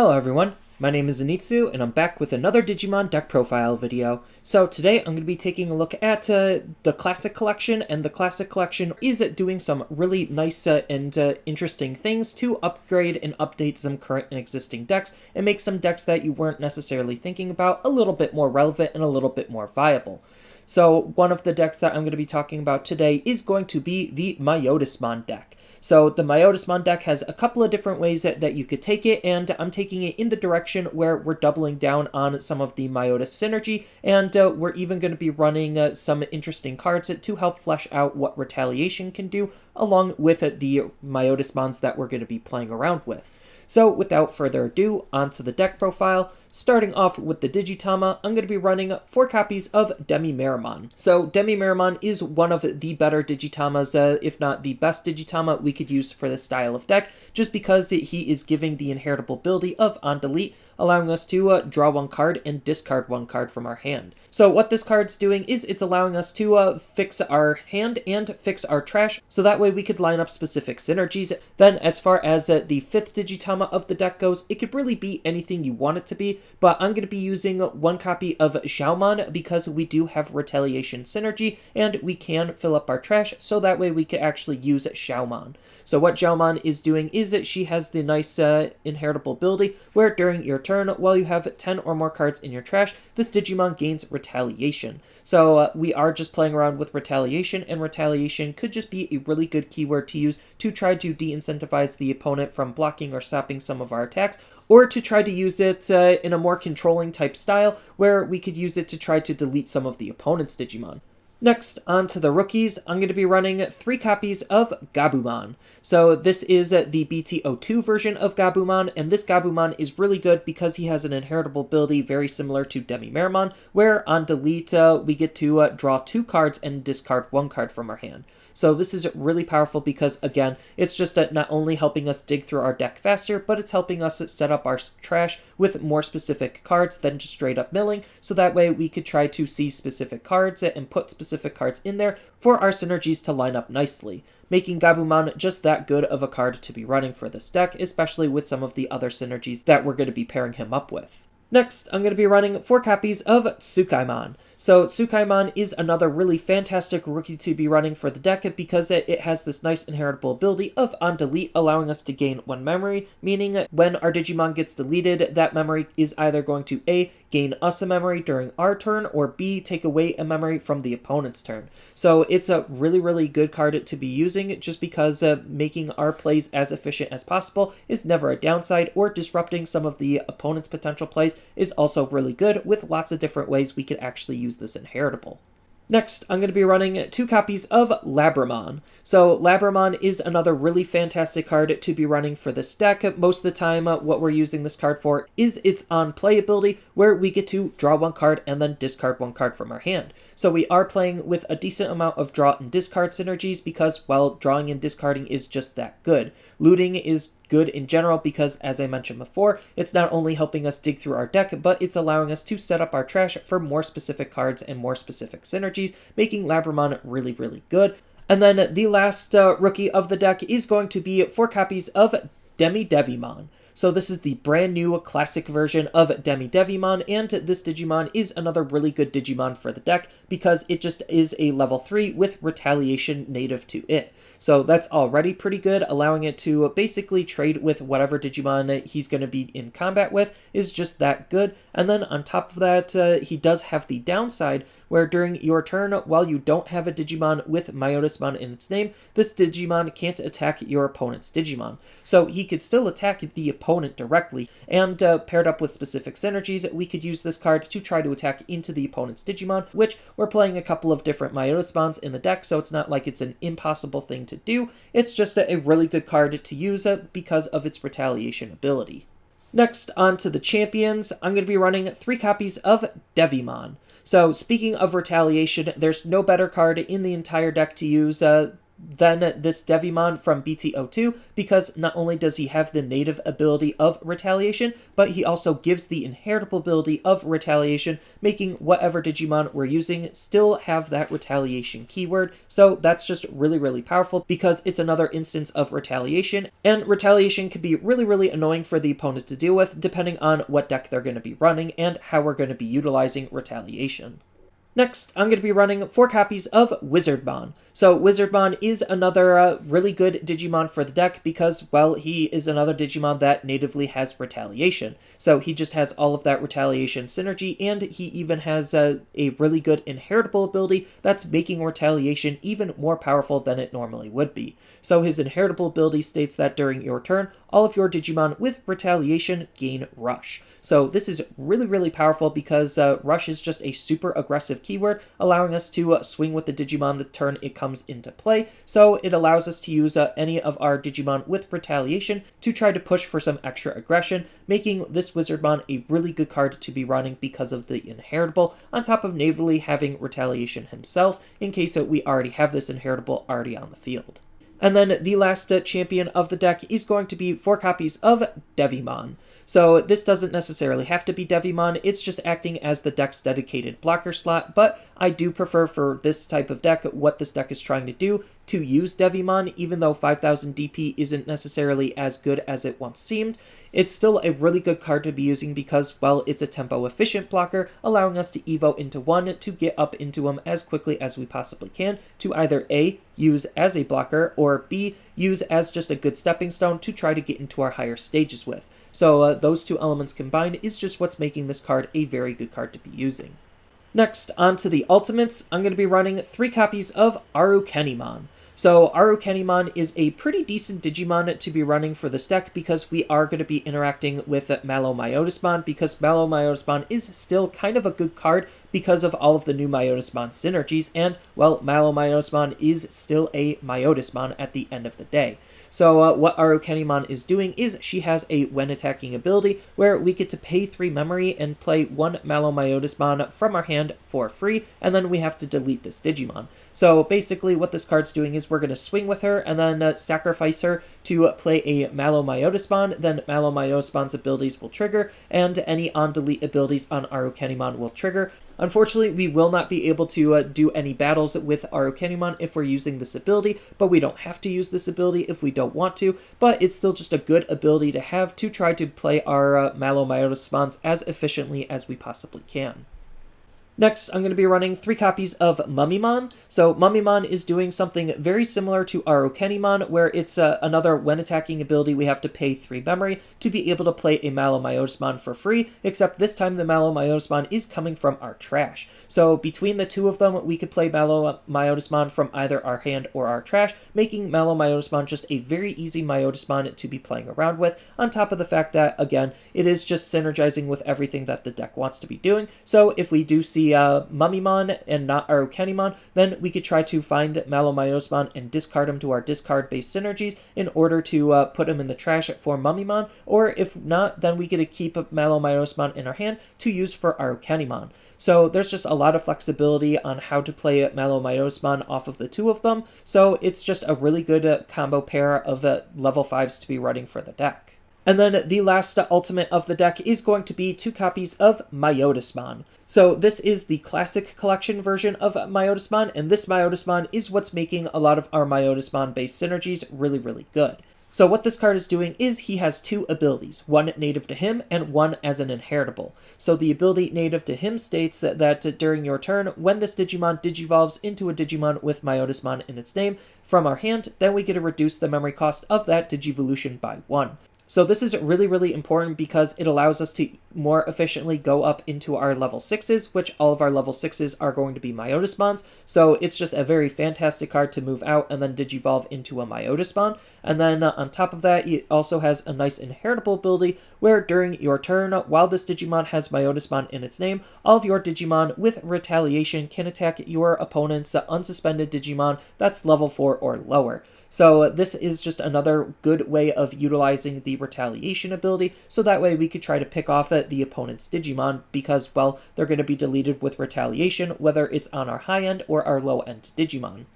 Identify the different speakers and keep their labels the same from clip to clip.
Speaker 1: Hello everyone, my name is Zenitsu, and I'm back with another Digimon deck profile video. So today I'm going to be taking a look at the Classic Collection, and the Classic Collection is doing some really nice and interesting things to upgrade and update some current and existing decks, and make some decks that you weren't necessarily thinking about a little bit more relevant and a little bit more viable. So one of the decks that I'm going to be talking about today is going to be the Myotismon deck. So the Myotismon deck has a couple of different ways that you could take it, and I'm taking it in the direction where we're doubling down on some of the Myotis synergy, and we're even going to be running some interesting cards to help flesh out what Retaliation can do, along with the Myotismons that we're going to be playing around with. So without further ado, onto the deck profile. Starting off with the Digitama, I'm going to be running 4 copies of DemiMeramon. So DemiMeramon is one of the better Digitamas, if not the best Digitama we could use for this style of deck, just because he is giving the inheritable ability of On Delete, allowing us to draw 1 card and discard 1 card from our hand. So what this card's doing is it's allowing us to fix our hand and fix our trash, so that way we could line up specific synergies. Then as far as the 5th Digitama of the deck goes, it could really be anything you want it to be, but I'm going to be using 1 copy of Xiaomon because we do have Retaliation synergy, and we can fill up our trash, so that way we could actually use Xiaomon. So what Xiaomon is doing is that she has the nice inheritable ability where during your turn, while you have 10 or more cards in your trash, this Digimon gains Retaliation. So we are just playing around with Retaliation, and Retaliation could just be a really good keyword to use to try to de-incentivize the opponent from blocking or stopping some of our attacks, or to try to use it in a more controlling type style where we could use it to try to delete some of the opponent's Digimon. Next, on to the rookies, I'm going to be running 3 copies of Gabumon. So this is the BT02 version of Gabumon, and this Gabumon is really good because he has an inheritable ability very similar to DemiMeramon, where on delete we get to draw 2 cards and discard 1 card from our hand. So this is really powerful because, again, it's just not only helping us dig through our deck faster, but it's helping us set up our trash with more specific cards than just straight up milling, so that way we could try to see specific cards and put specific cards in there for our synergies to line up nicely, making Gabumon just that good of a card to be running for this deck, especially with some of the other synergies that we're going to be pairing him up with. Next, I'm going to be running 4 copies of Tsukaimon. So Tsukaimon is another really fantastic rookie to be running for the deck because it has this nice inheritable ability of On Delete, allowing us to gain 1 memory, meaning when our Digimon gets deleted, that memory is either going to A, gain us a memory during our turn, or B, take away a memory from the opponent's turn. So it's a really good card to be using just because making our plays as efficient as possible is never a downside, or disrupting some of the opponent's potential plays is also really good, with lots of different ways we could actually use this inheritable. Next, I'm going to be running 2 copies of Labramon. So Labramon is another really fantastic card to be running for this deck. Most of the time, what we're using this card for is its on-play ability, where we get to draw 1 card and then discard 1 card from our hand. So we are playing with a decent amount of draw and discard synergies because, well, drawing and discarding is just that good. Looting is good in general because, as I mentioned before, it's not only helping us dig through our deck, but it's allowing us to set up our trash for more specific cards and more specific synergies, making Labramon really good. And then the last rookie of the deck is going to be 4 copies of Devimon. So this is the brand new classic version of Devimon, and this Digimon is another really good Digimon for the deck because it just is a level 3 with Retaliation native to it. So that's already pretty good, allowing it to basically trade with whatever Digimon he's going to be in combat with is just that good. And then on top of that, he does have the downside where during your turn, while you don't have a Digimon with Myotismon in its name, this Digimon can't attack your opponent's Digimon. So he could still attack the opponent directly, and paired up with specific synergies, we could use this card to try to attack into the opponent's Digimon, which we're playing a couple of different Myotismons in the deck, so it's not like it's an impossible thing to do. It's just a really good card to use because of its Retaliation ability. Next, on to the champions, I'm going to be running 3 copies of Devimon. So speaking of Retaliation, there's no better card in the entire deck to use than this Devimon from BT02 because not only does he have the native ability of Retaliation, but he also gives the inheritable ability of Retaliation, making whatever Digimon we're using still have that Retaliation keyword. So that's just really, really powerful because it's another instance of Retaliation, and Retaliation can be really, really annoying for the opponent to deal with depending on what deck they're going to be running and how we're going to be utilizing Retaliation. Next, I'm going to be running 4 copies of Wizardmon. So Wizardmon is another really good Digimon for the deck because, well, he is another Digimon that natively has Retaliation. So he just has all of that Retaliation synergy, and he even has a really good inheritable ability that's making Retaliation even more powerful than it normally would be. So his inheritable ability states that during your turn, all of your Digimon with Retaliation gain Rush. So this is really, really powerful because Rush is just a super aggressive keyword, allowing us to swing with the Digimon the turn it comes into play. So it allows us to use any of our Digimon with Retaliation to try to push for some extra aggression, making this Wizardmon a really good card to be running because of the inheritable, on top of natively having Retaliation himself, in case we already have this inheritable already on the field. And then the last champion of the deck is going to be 4 copies of Devimon. So this doesn't necessarily have to be Devimon, it's just acting as the deck's dedicated blocker slot, but I do prefer for this type of deck, what this deck is trying to do, to use Devimon, even though 5000 DP isn't necessarily as good as it once seemed. It's still a really good card to be using because, well, it's a tempo-efficient blocker, allowing us to evo into 1 to get up into him as quickly as we possibly can, to either A, use as a blocker, or B, use as just a good stepping stone to try to get into our higher stages with. So those 2 elements combined is just what's making this card a very good card to be using. Next, on to the ultimates, I'm going to be running 3 copies of Arukenimon. So Arukenimon is a pretty decent Digimon to be running for this deck because we are going to be interacting with MaloMyotismon, because MaloMyotismon is still kind of a good card because of all of the new Myotismon synergies, and, well, MaloMyotismon is still a Myotismon at the end of the day. So what Arukenimon is doing is she has a when attacking ability where we get to pay 3 memory and play 1 MaloMyotismon from our hand for free, and then we have to delete this Digimon. So basically what this card's doing is we're going to swing with her and then sacrifice her to play a MaloMyotismon, then MaloMyotismon's abilities will trigger, and any on-delete abilities on Arukenimon will trigger. Unfortunately, we will not be able to do any battles with Arukenimon if we're using this ability, but we don't have to use this ability if we don't want to, but it's still just a good ability to have to try to play our MaloMyotismons as efficiently as we possibly can. Next, I'm going to be running 3 copies of Mummymon. So Mummymon is doing something very similar to Arukenimon, where it's another when attacking ability we have to pay 3 memory to be able to play a MaloMyotismon for free, except this time the MaloMyotismon is coming from our trash. So between the 2 of them, we could play MaloMyotismon from either our hand or our trash, making MaloMyotismon just a very easy Myotismon to be playing around with, on top of the fact that, again, it is just synergizing with everything that the deck wants to be doing. So if we do see Mummymon and not Arukenimon, then we could try to find MaloMyotismon and discard him to our discard-based synergies in order to put him in the trash for Mummymon, or if not, then we get to keep MaloMyotismon in our hand to use for Arukenimon. So there's just a lot of flexibility on how to play MaloMyotismon off of the 2 of them, so it's just a really good combo pair of level 5s to be running for the deck. And then the last ultimate of the deck is going to be 2 copies of Myotismon. So this is the classic collection version of Myotismon, and this Myotismon is what's making a lot of our Myotismon-based synergies really, really good. So what this card is doing is he has 2 abilities, 1 native to him and 1 as an inheritable. So the ability native to him states that during your turn, when this Digimon digivolves into a Digimon with Myotismon in its name from our hand, then we get to reduce the memory cost of that Digivolution by 1. So this is really, really important because it allows us to more efficiently go up into our level 6s, which all of our level 6s are going to be Myotismons. So it's just a very fantastic card to move out and then digivolve into a Myotismon. And then on top of that, it also has a nice inheritable ability where during your turn, while this Digimon has Myotismon in its name, all of your Digimon with Retaliation can attack your opponent's unsuspended Digimon that's level 4 or lower. So this is just another good way of utilizing the Retaliation ability, so that way we could try to pick off the opponent's Digimon because, well, they're going to be deleted with Retaliation, whether it's on our high end or our low end Digimon.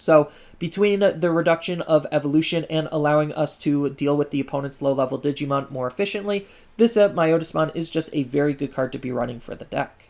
Speaker 1: So between the reduction of evolution and allowing us to deal with the opponent's low-level Digimon more efficiently, this Myotismon is just a very good card to be running for the deck.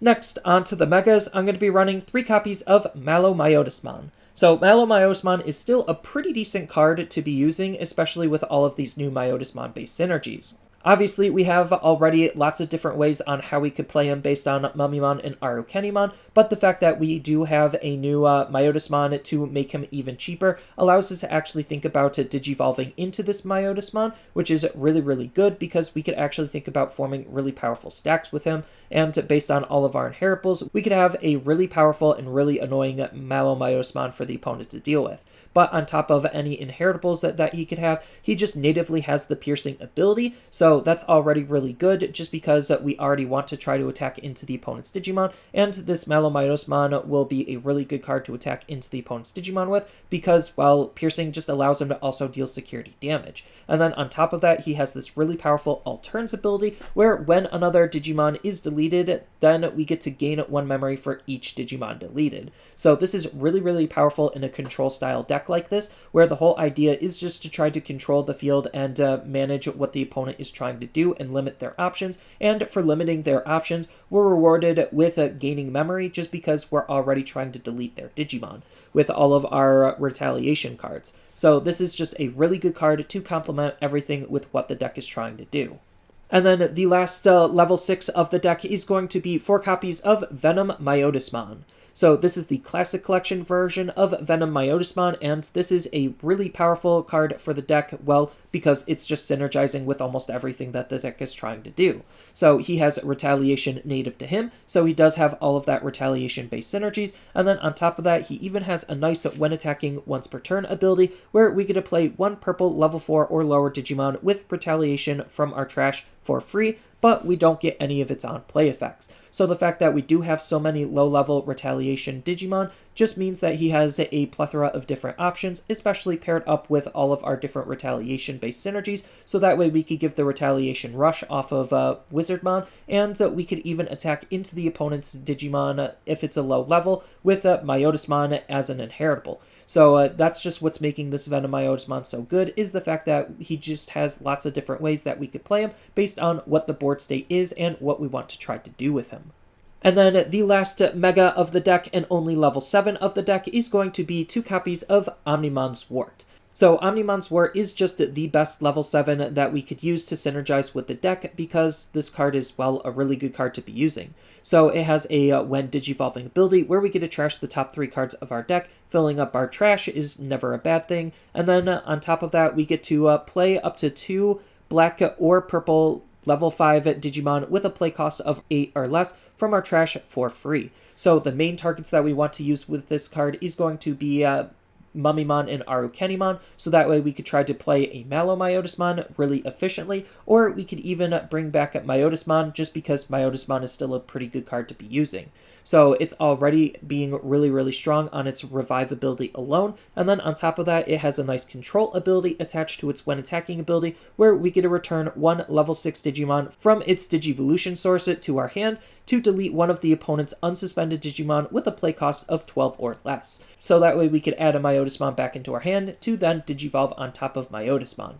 Speaker 1: Next, on to the Megas, I'm going to be running 3 copies of MaloMyotismon. So MaloMyotismon is still a pretty decent card to be using, especially with all of these new Myotismon-based synergies. Obviously, we have already lots of different ways on how we could play him based on Mummymon and Arukenimon, but the fact that we do have a new Myotismon to make him even cheaper allows us to actually think about digivolving into this Myotismon, which is really, really good because we could actually think about forming really powerful stacks with him, and based on all of our inheritables, we could have a really powerful and really annoying MaloMyotismon for the opponent to deal with. But on top of any inheritables that he could have, he just natively has the piercing ability, so that's already really good just because we already want to try to attack into the opponent's Digimon, and this MaloMyotismon will be a really good card to attack into the opponent's Digimon with because, well, piercing just allows him to also deal security damage. And then on top of that, he has this really powerful Altern's ability where when another Digimon is deleted, then we get to gain 1 memory for each Digimon deleted. So this is really, really powerful in a control style deck like this, where the whole idea is just to try to control the field and manage what the opponent is trying to do and limit their options. And for limiting their options, we're rewarded with gaining memory just because we're already trying to delete their Digimon with all of our retaliation cards. So this is just a really good card to complement everything with what the deck is trying to do. And then the last level 6 of the deck is going to be 4 copies of Venom Myotismon. So this is the Classic Collection version of Venom Myotismon, and this is a really powerful card for the deck, well, because it's just synergizing with almost everything that the deck is trying to do. So he has Retaliation native to him, so he does have all of that Retaliation-based synergies, and then on top of that, he even has a nice when attacking once per turn ability, where we get to play 1 purple level 4 or lower Digimon with Retaliation from our trash for free, but we don't get any of its on-play effects. So the fact that we do have so many low-level Retaliation Digimon just means that he has a plethora of different options, especially paired up with all of our different Retaliation-based synergies, so that way we could give the Retaliation Rush off of Wizardmon, and we could even attack into the opponent's Digimon if it's a low level with Myotismon as an inheritable. So that's just what's making this Venom Myotismon so good, is the fact that he just has lots of different ways that we could play him based on what the board state is and what we want to try to do with him. And then the last mega of the deck and only level 7 of the deck is going to be 2 copies of Omnimon Zwart. So Omnimon Zwart is just the best level 7 that we could use to synergize with the deck because this card is, well, a really good card to be using. So it has a when digivolving ability where we get to trash the top 3 cards of our deck. Filling up our trash is never a bad thing. And then on top of that, we get to play up to 2 black or purple level 5 Digimon with a play cost of 8 or less from our trash for free. So the main targets that we want to use with this card is going to be Mummymon and Arukenimon, so that way we could try to play a MaloMyotismon really efficiently, or we could even bring back Myotismon just because Myotismon is still a pretty good card to be using. So it's already being really, really strong on its revive ability alone, and then on top of that, it has a nice control ability attached to its when attacking ability, where we get to return 1 level 6 Digimon from its Digivolution source to our hand to delete one of the opponent's unsuspended Digimon with a play cost of 12 or less. So that way we could add a Myotismon back into our hand to then Digivolve on top of Myotismon.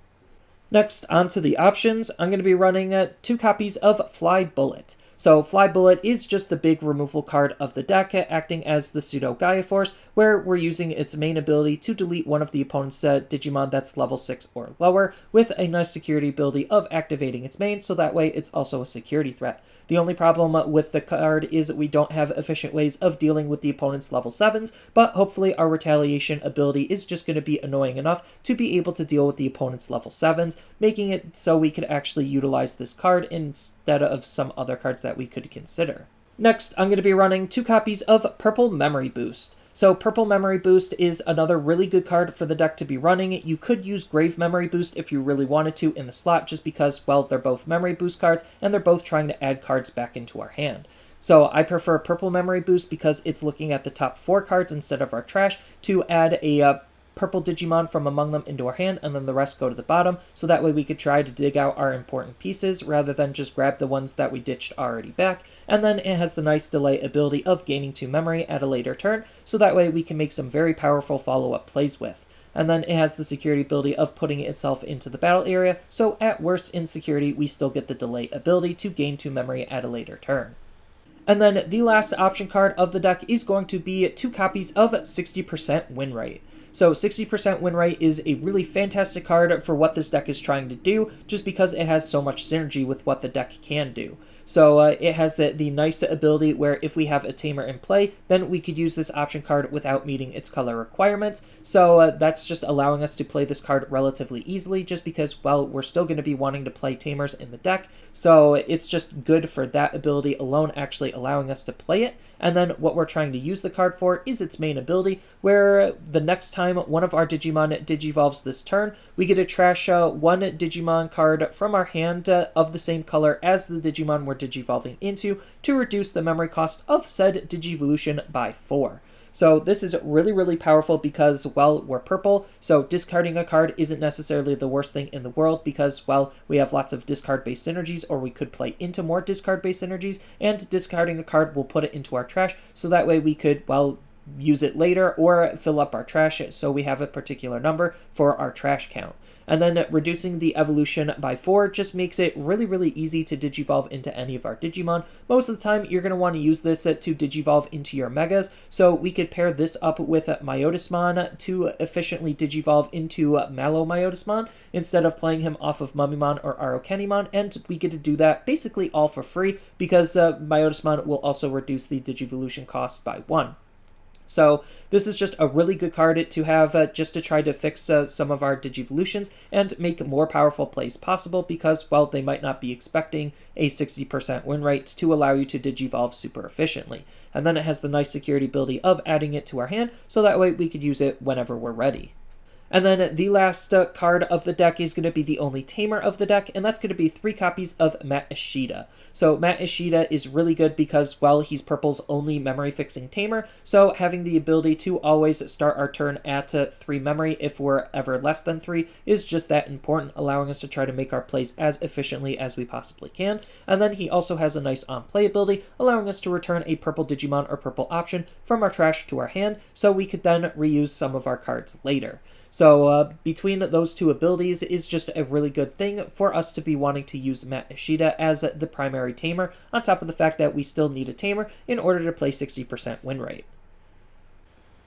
Speaker 1: Next, on to the options, I'm going to be running 2 copies of Fly Bullet. So Fly Bullet is just the big removal card of the deck, acting as the pseudo Gaia Force, where we're using its main ability to delete one of the opponent's Digimon that's level 6 or lower, with a nice security ability of activating its main, so that way it's also a security threat. The only problem with the card is we don't have efficient ways of dealing with the opponent's level 7s, but hopefully our Retaliation ability is just going to be annoying enough to be able to deal with the opponent's level 7s, making it so we could actually utilize this card instead of some other cards that we could consider. Next, I'm going to be running 2 copies of Purple Memory Boost. So Purple Memory Boost is another really good card for the deck to be running. You could use Grave Memory Boost if you really wanted to in the slot, just because, well, they're both Memory Boost cards, and they're both trying to add cards back into our hand. So I prefer Purple Memory Boost because it's looking at the top 4 cards instead of our trash to add a purple Digimon from among them into our hand, and then the rest go to the bottom, so that way we could try to dig out our important pieces rather than just grab the ones that we ditched already back. And then it has the nice delay ability of gaining 2 memory at a later turn, so that way we can make some very powerful follow-up plays with. And then it has the security ability of putting itself into the battle area, so at worst in security we still get the delay ability to gain 2 memory at a later turn. And then the last option card of the deck is going to be 2 copies of 60% win rate. So 60% win rate is a really fantastic card for what this deck is trying to do, just because it has so much synergy with what the deck can do. So it has the nice ability where if we have a tamer in play, then we could use this option card without meeting its color requirements. So that's just allowing us to play this card relatively easily, just because, well, we're still going to be wanting to play tamers in the deck. So it's just good for that ability alone actually allowing us to play it. And then what we're trying to use the card for is its main ability, where the next time one of our Digimon digivolves this turn, we get to trash 1 Digimon card from our hand of the same color as the Digimon we're digivolving into to reduce the memory cost of said Digivolution by 4. So this is really, really powerful because, well, we're purple, so discarding a card isn't necessarily the worst thing in the world because, well, we have lots of discard-based synergies, or we could play into more discard-based synergies, and discarding a card will put it into our trash, so that way we could, well, use it later or fill up our trash so we have a particular number for our trash count. And then reducing the evolution by 4 just makes it really, really easy to digivolve into any of our Digimon. Most of the time, you're going to want to use this to digivolve into your Megas, so we could pair this up with Myotismon to efficiently digivolve into MaloMyotismon instead of playing him off of Mummymon or Arukenimon, and we get to do that basically all for free because Myotismon will also reduce the Digivolution cost by 1. So this is just a really good card to have just to try to fix some of our Digivolutions and make more powerful plays possible because, well, they might not be expecting a 60% win rate to allow you to Digivolve super efficiently. And then it has the nice security ability of adding it to our hand, so that way we could use it whenever we're ready. And then the last card of the deck is going to be the only tamer of the deck, and that's going to be 3 copies of Matt Ishida. So Matt Ishida is really good because, well, he's purple's only memory-fixing tamer, so having the ability to always start our turn at 3 memory if we're ever less than 3 is just that important, allowing us to try to make our plays as efficiently as we possibly can. And then he also has a nice on-play ability, allowing us to return a purple Digimon or purple option from our trash to our hand, so we could then reuse some of our cards later. So between those 2 abilities is just a really good thing for us to be wanting to use Matt Ishida as the primary tamer, on top of the fact that we still need a tamer in order to play 60% win rate.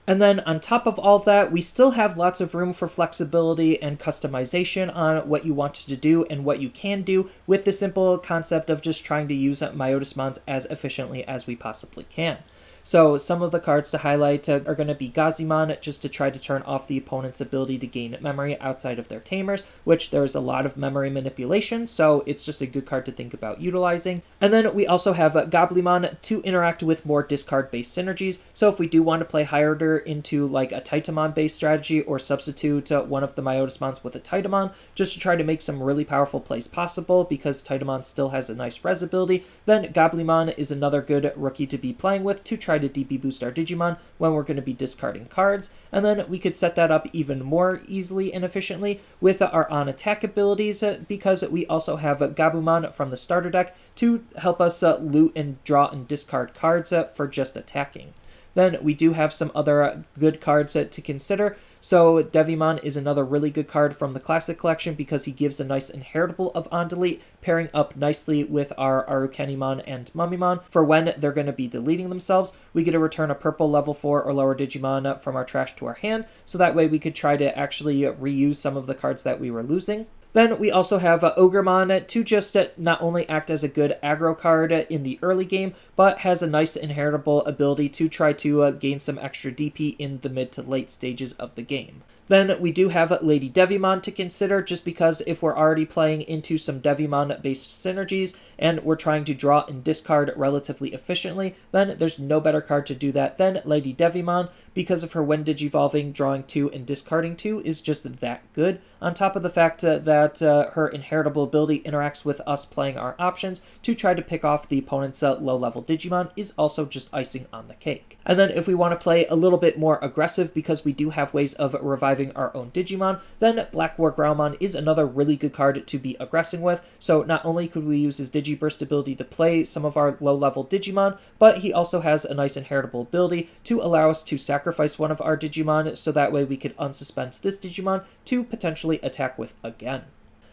Speaker 1: And then on top of all of that, we still have lots of room for flexibility and customization on what you want to do and what you can do with the simple concept of just trying to use Myotismons as efficiently as we possibly can. So some of the cards to highlight are going to be Gabumon, just to try to turn off the opponent's ability to gain memory outside of their tamers, which there's a lot of memory manipulation, so it's just a good card to think about utilizing. And then we also have Gabumon to interact with more discard-based synergies, so if we do want to play Hyder into like a Titamon-based strategy or substitute one of the Myotismons with a Titamon, just to try to make some really powerful plays possible, because Titamon still has a nice res ability, then Gabumon is another good rookie to be playing with to try to DP boost our Digimon when we're going to be discarding cards. And then we could set that up even more easily and efficiently with our on-attack abilities, because we also have Gabumon from the starter deck to help us loot and draw and discard cards for just attacking. Then we do have some other good cards to consider. So Devimon is another really good card from the Classic Collection because he gives a nice inheritable of On Delete, pairing up nicely with our Arukenimon and Mummymon for when they're going to be deleting themselves. We get to return a purple level 4 or lower Digimon from our trash to our hand, so that way we could try to actually reuse some of the cards that we were losing. Then we also have Ogremon to just not only act as a good aggro card in the early game, but has a nice inheritable ability to try to gain some extra DP in the mid to late stages of the game. Then we do have Lady Devimon to consider, just because if we're already playing into some Devimon-based synergies and we're trying to draw and discard relatively efficiently, then there's no better card to do that than Lady Devimon, because of her when digivolving, drawing 2 and discarding 2 is just that good, on top of the fact that her inheritable ability interacts with us playing our options to try to pick off the opponent's low-level Digimon is also just icing on the cake. And then if we want to play a little bit more aggressive, because we do have ways of reviving reviving our own Digimon, then Black War Growlmon is another really good card to be aggressing with. So not only could we use his Digiburst ability to play some of our low-level Digimon, but he also has a nice inheritable ability to allow us to sacrifice one of our Digimon, so that way we could unsuspend this Digimon to potentially attack with again.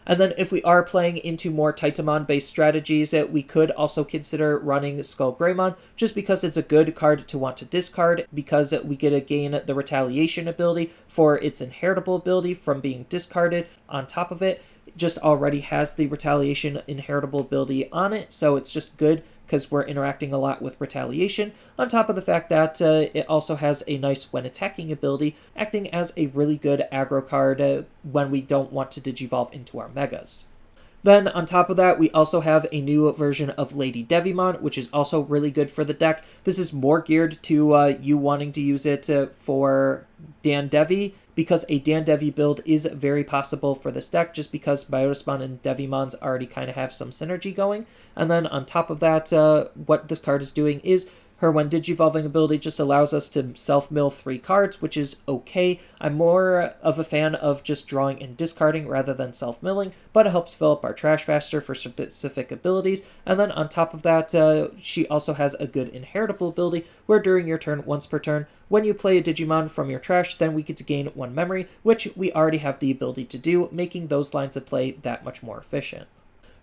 Speaker 1: And then if we are playing into more Titamon-based strategies, we could also consider running Skull Greymon, just because it's a good card to want to discard, because we get to gain the Retaliation ability for its inheritable ability from being discarded. On top of it, just already has the Retaliation inheritable ability on it, so it's just good because we're interacting a lot with Retaliation, on top of the fact that it also has a nice when attacking ability, acting as a really good aggro card when we don't want to Digivolve into our Megas. Then, on top of that, we also have a new version of Lady Devimon, which is also really good for the deck. This is more geared to you wanting to use it for dandevi, because a dandevi build is very possible for this deck, just because Myotismon and Devimons already kind of have some synergy going. And then on top of that, what this card is doing is her when Digivolving ability just allows us to self-mill 3 cards, which is okay. I'm more of a fan of just drawing and discarding rather than self-milling, but it helps fill up our trash faster for specific abilities. And then on top of that, she also has a good inheritable ability, where during your turn, once per turn, when you play a Digimon from your trash, then we get to gain 1 memory, which we already have the ability to do, making those lines of play that much more efficient.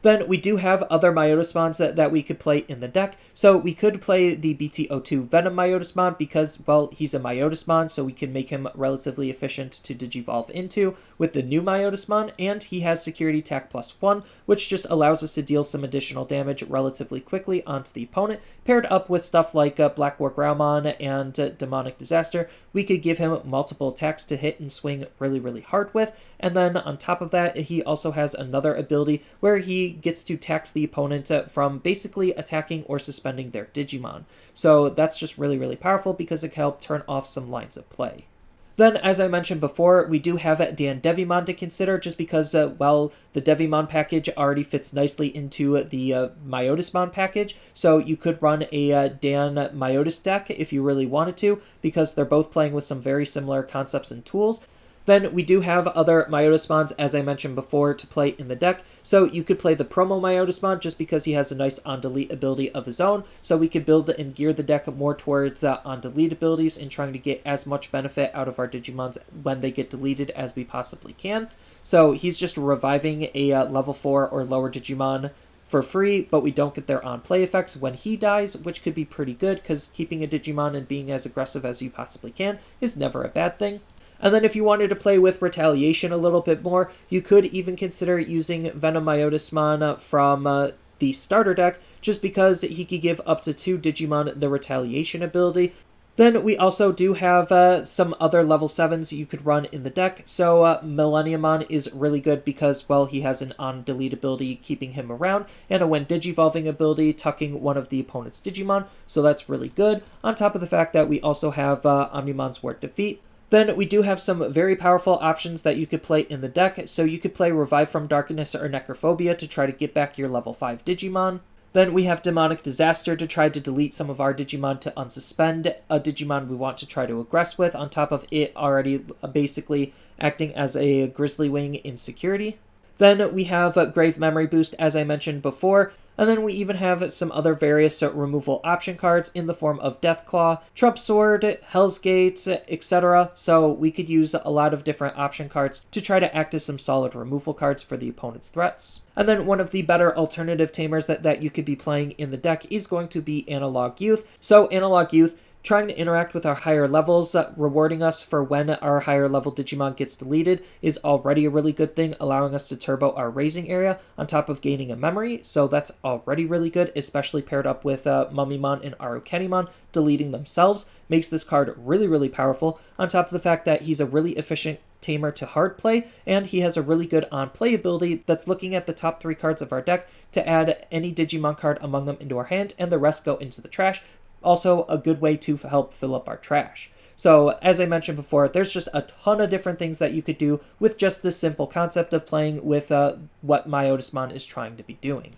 Speaker 1: Then we do have other Myotismons that we could play in the deck. So we could play the BT2 Venom Myotismon because, well, he's a Myotismon, so we can make him relatively efficient to Digivolve into with the new Myotismon, and he has Security Attack +1, which just allows us to deal some additional damage relatively quickly onto the opponent. Paired up with stuff like Black War Growlmon and Demonic Disaster, we could give him multiple attacks to hit and swing really, really hard with. And then on top of that, he also has another ability where he gets to tax the opponent from basically attacking or suspending their Digimon. So that's just really, really powerful because it can help turn off some lines of play. Then, as I mentioned before, we do have Devimon to consider, just because, well, the Devimon package already fits nicely into the Myotismon package, so you could run a Dan-Myotis deck if you really wanted to, because they're both playing with some very similar concepts and tools. Then we do have other Myotismons, as I mentioned before, to play in the deck. So you could play the Promo Myotismon just because he has a nice on-delete ability of his own. So we could build and gear the deck more towards on-delete abilities and trying to get as much benefit out of our Digimons when they get deleted as we possibly can. So he's just reviving a level 4 or lower Digimon for free, but we don't get their on-play effects when he dies, which could be pretty good because keeping a Digimon and being as aggressive as you possibly can is never a bad thing. And then if you wanted to play with Retaliation a little bit more, you could even consider using Venom Myotismon from the starter deck, just because he could give up to 2 Digimon the Retaliation ability. Then we also do have some other level 7s you could run in the deck. So Mummymon is really good because, well, he has an on-delete ability keeping him around, and a when Digivolving ability tucking one of the opponent's Digimon, so that's really good. On top of the fact that we also have Omnimon Zwart Defeat. Then we do have some very powerful options that you could play in the deck. So you could play Revive from Darkness or Necrophobia to try to get back your level 5 Digimon. Then we have Demonic Disaster to try to delete some of our Digimon to unsuspend a Digimon we want to try to aggress with, on top of it already basically acting as a Grizzly Wing in security. Then we have Grave Memory Boost, as I mentioned before. And then we even have some other various removal option cards in the form of Deathclaw, Trump Sword, Hell's Gate, etc. So we could use a lot of different option cards to try to act as some solid removal cards for the opponent's threats. And then one of the better alternative tamers that you could be playing in the deck is going to be Analog Youth. So Analog Youth, trying to interact with our higher levels, rewarding us for when our higher level Digimon gets deleted is already a really good thing, allowing us to turbo our raising area on top of gaining a memory, so that's already really good, especially paired up with Mummymon and Arukenimon deleting themselves, makes this card really, really powerful, on top of the fact that he's a really efficient tamer to hard play, and he has a really good on-play ability that's looking at the top 3 cards of our deck to add any Digimon card among them into our hand, and the rest go into the trash. Also a good way to help fill up our trash. So as I mentioned before, there's just a ton of different things that you could do with just this simple concept of playing with what Myotismon is trying to be doing.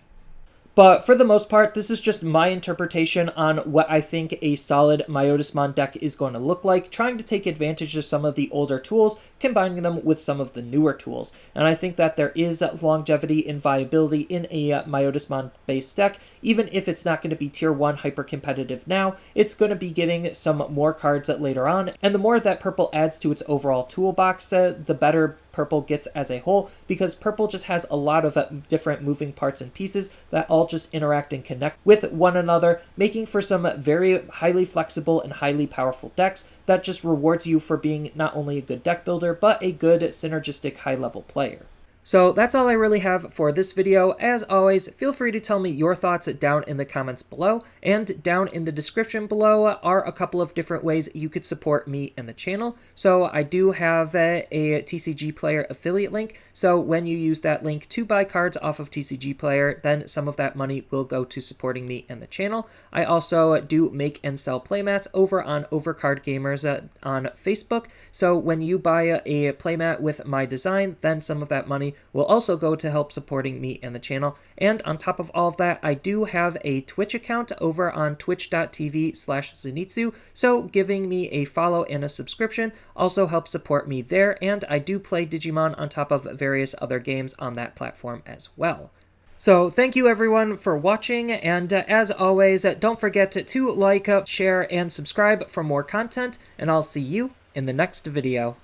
Speaker 1: But for the most part, this is just my interpretation on what I think a solid Myotismon deck is going to look like, trying to take advantage of some of the older tools combining them with some of the newer tools. And I think that there is longevity and viability in a Myotismon-based deck. Even if it's not going to be Tier 1 hyper-competitive now, it's going to be getting some more cards later on, and the more that purple adds to its overall toolbox, the better purple gets as a whole, because purple just has a lot of different moving parts and pieces that all just interact and connect with one another, making for some very highly flexible and highly powerful decks that just rewards you for being not only a good deck builder, but a good synergistic high-level player. So that's all I really have for this video. As always, feel free to tell me your thoughts down in the comments below, and down in the description below are a couple of different ways you could support me and the channel. So I do have a TCG Player affiliate link, so when you use that link to buy cards off of TCG Player, then some of that money will go to supporting me and the channel. I also do make and sell playmats over on Overcard Gamers on Facebook, so when you buy a playmat with my design, then some of that money will also go to help supporting me and the channel. And on top of all of that, I do have a Twitch account over on twitch.tv/Zenitsu, so giving me a follow and a subscription also helps support me there, and I do play Digimon on top of various other games on that platform as well. So thank you everyone for watching, and as always, don't forget to like, share, and subscribe for more content, and I'll see you in the next video.